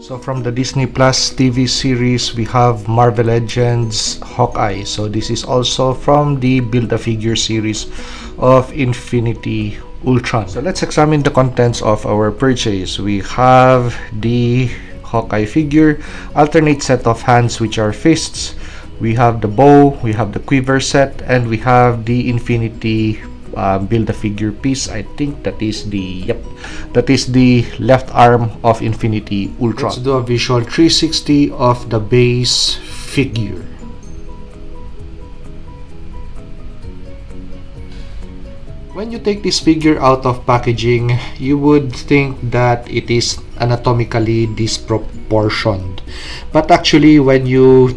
So from the Disney Plus TV series, we have Marvel Legends Hawkeye. So this is also from the Build-A-Figure series of Infinity Ultron. So let's examine the contents of our purchase. We have the Hawkeye figure, alternate set of hands which are fists. We have the bow, we have the quiver set, and we have the Infinity Build-A-Figure piece. I think that is the left arm of Infinity Ultron. Let's do a visual 360 of the base figure. When you take this figure out of packaging, you would think that it is anatomically disproportioned. But actually, when you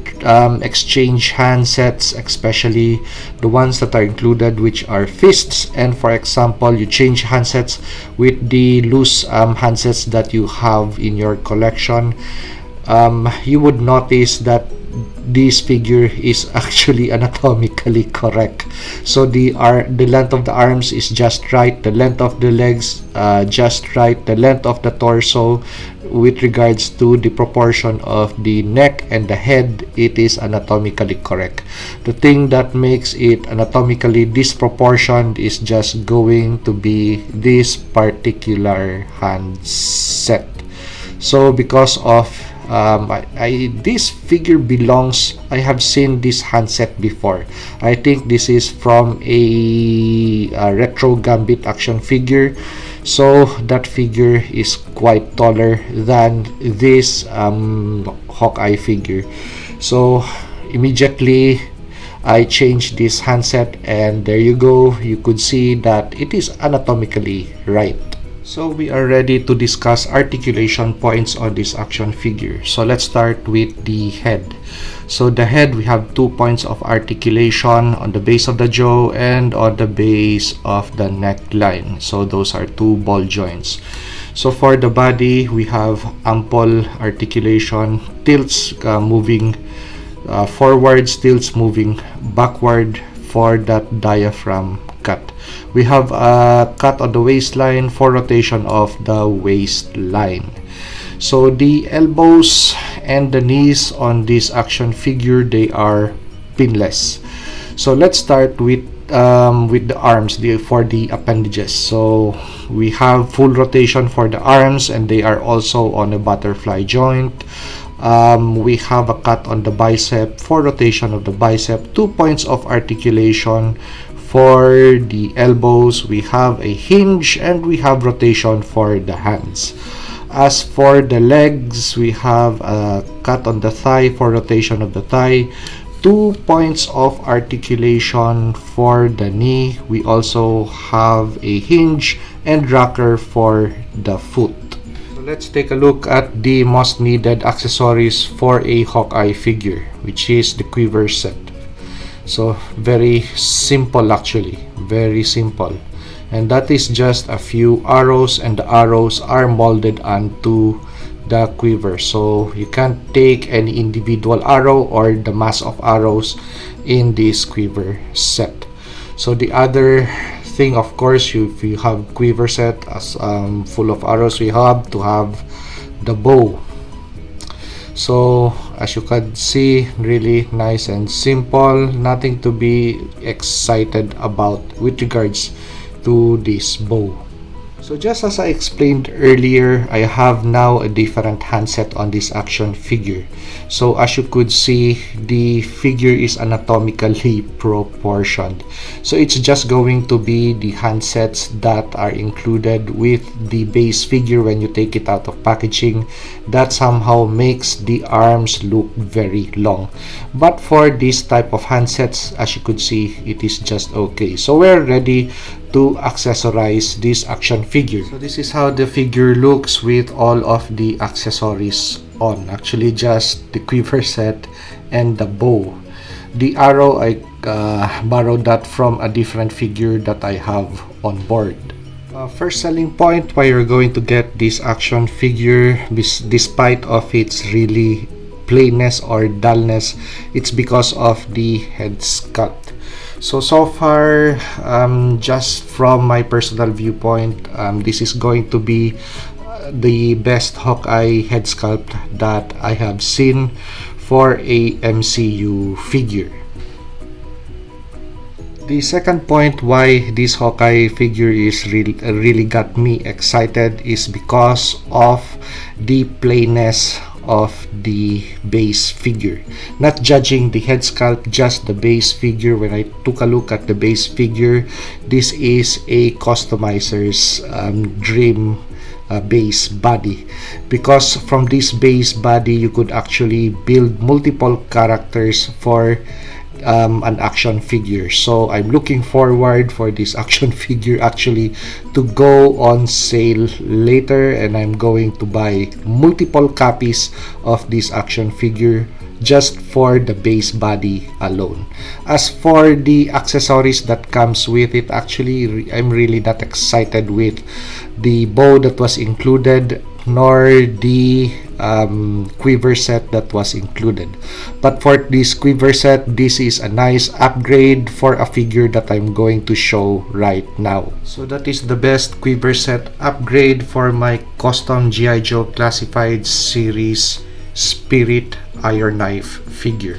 exchange handsets, especially the ones that are included, which are fists, and for example, you change handsets with the loose handsets that you have in your collection, you would notice that this figure is actually anatomically correct. So the length of the arms is just right, the length of the legs just right, the length of the torso with regards to the proportion of the neck and the head, it is anatomically correct. The thing that makes it anatomically disproportioned is just going to be this particular handset. So because of this figure belongs, I have seen this handset before. I think this is from a retro Gambit action figure, so that figure is quite taller than this Hawkeye figure. So immediately I changed this handset, and there you go, you could see that it is anatomically right. So we are ready to discuss articulation points on this action figure. So let's start with the head. So the head, we have 2 points of articulation on the base of the jaw and on the base of the neckline. So those are 2 ball joints. So for the body, we have ample articulation, tilts moving forwards, tilts moving backward for that diaphragm cut. We have a cut on the waistline for rotation of the waistline. So the elbows and the knees on this action figure, they are pinless. So let's start with the arms, for the appendages. So we have full rotation for the arms, and they are also on a butterfly joint. We have a cut on the bicep for rotation of the bicep, 2 points of articulation. For the elbows, we have a hinge, and we have rotation for the hands. As for the legs, we have a cut on the thigh for rotation of the thigh, 2 points of articulation for the knee. We also have a hinge and rocker for the foot. So let's take a look at the most needed accessories for a Hawkeye figure, which is the quiver set. So very simple, actually, very simple, and that is just a few arrows, and the arrows are molded onto the quiver. So you can't take any individual arrow or the mass of arrows in this quiver set. So the other thing, of course, if you have quiver set as full of arrows, we have to have the bow. So as you can see, really nice and simple, nothing to be excited about with regards to this bow. So just as I explained earlier, I have now a different handset on this action figure. So as you could see, the figure is anatomically proportioned. So it's just going to be the handsets that are included with the base figure when you take it out of packaging that somehow makes the arms look very long. But for this type of handsets, as you could see, it is just okay. So we're ready to accessorize this action figure. So this is how the figure looks with all of the accessories on. Actually, just the quiver set and the bow. The arrow, I borrowed that from a different figure that I have on board. First selling point why you're going to get this action figure, despite of its really plainness or dullness, it's because of the head sculpt. So far, just from my personal viewpoint, this is going to be the best Hawkeye head sculpt that I have seen for a MCU figure. The second point why this Hawkeye figure is really got me excited is because of the plainness of the base figure. Not judging the head sculpt, just the base figure. When I took a look at the base figure, this is a customizer's dream base body, because from this base body you could actually build multiple characters for an action figure. So I'm looking forward for this action figure actually to go on sale later, and I'm going to buy multiple copies of this action figure just for the base body alone. As for the accessories that comes with it, actually I'm really not excited with the bow that was included, nor the quiver set that was included. But for this quiver set, this is a nice upgrade for a figure that I'm going to show right now. So that is the best quiver set upgrade for my custom G.I. Joe Classified Series Spirit Iron Knife figure.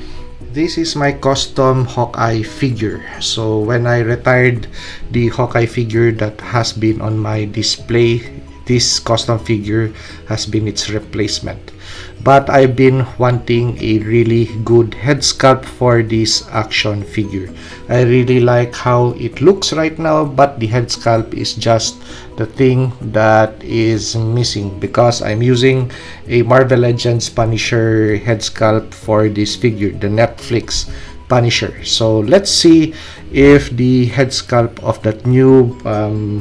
This is my custom Hawkeye figure. So when I retired the Hawkeye figure that has been on my display, this custom figure has been its replacement. But I've been wanting a really good head sculpt for this action figure. I really like how it looks right now, but the head sculpt is just the thing that is missing, because I'm using a Marvel Legends Punisher head sculpt for this figure, the Netflix Punisher. So let's see if the head sculpt of that new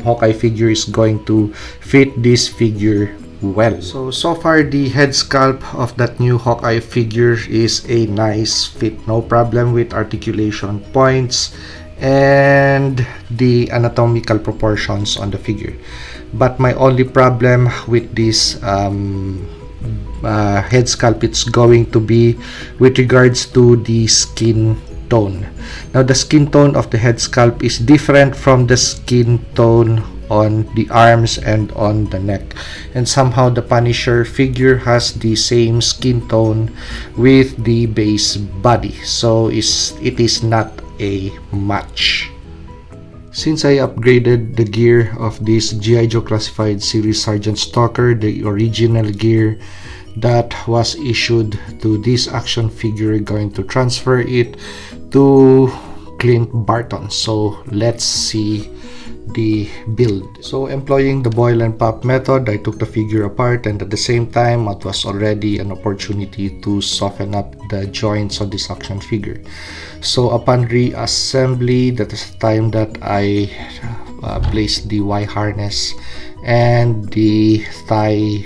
Hawkeye figure is going to fit this figure well. So far the head sculpt of that new Hawkeye figure is a nice fit, no problem with articulation points and the anatomical proportions on the figure. But my only problem with this head sculpt, it's going to be with regards to the skin tone. Now the skin tone of the head sculpt is different from the skin tone on the arms and on the neck, and somehow the Punisher figure has the same skin tone with the base body, so it is not a match. Since I upgraded the gear of this G.I. Joe Classified Series Sergeant Stalker, the original gear that was issued to this action figure, going to transfer it to Clint Barton. So let's see the build. So employing the boil and pop method, I took the figure apart, and at the same time it was already an opportunity to soften up the joints of this action figure. So upon reassembly, that is the time that I placed the Y harness and the thigh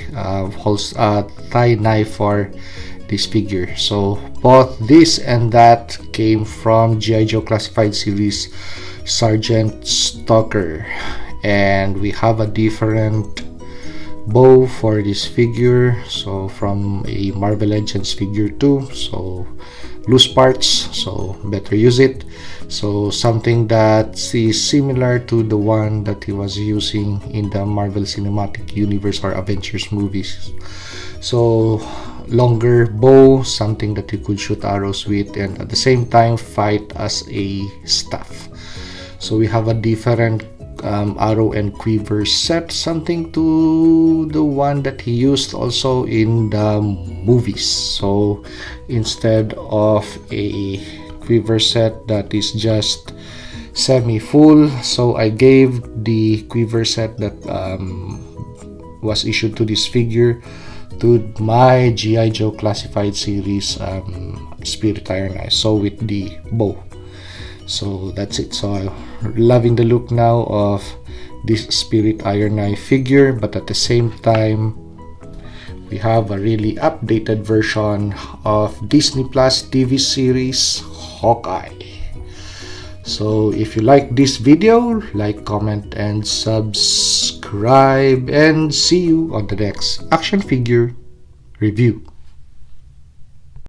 knife for this figure. So both this and that came from G.I. Joe Classified Series Sergeant Stalker, and we have a different bow for this figure, so from a Marvel Legends figure too, so loose parts, so better use it. So something that is similar to the one that he was using in the Marvel Cinematic Universe or Avengers movies. So longer bow, something that you could shoot arrows with and at the same time fight as a staff. So we have a different arrow and quiver set, something to the one that he used also in the movies. So instead of a quiver set that is just semi-full, so I gave the quiver set that was issued to this figure to my G.I. Joe Classified Series Spirit Iron Knife, so with the bow. So that's it. So I'm loving the look now of this Spirit Iron Knife figure, but at the same time we have a really updated version of Disney Plus TV series Hawkeye. So if you like this video, like, comment and subscribe, and see you on the next action figure review.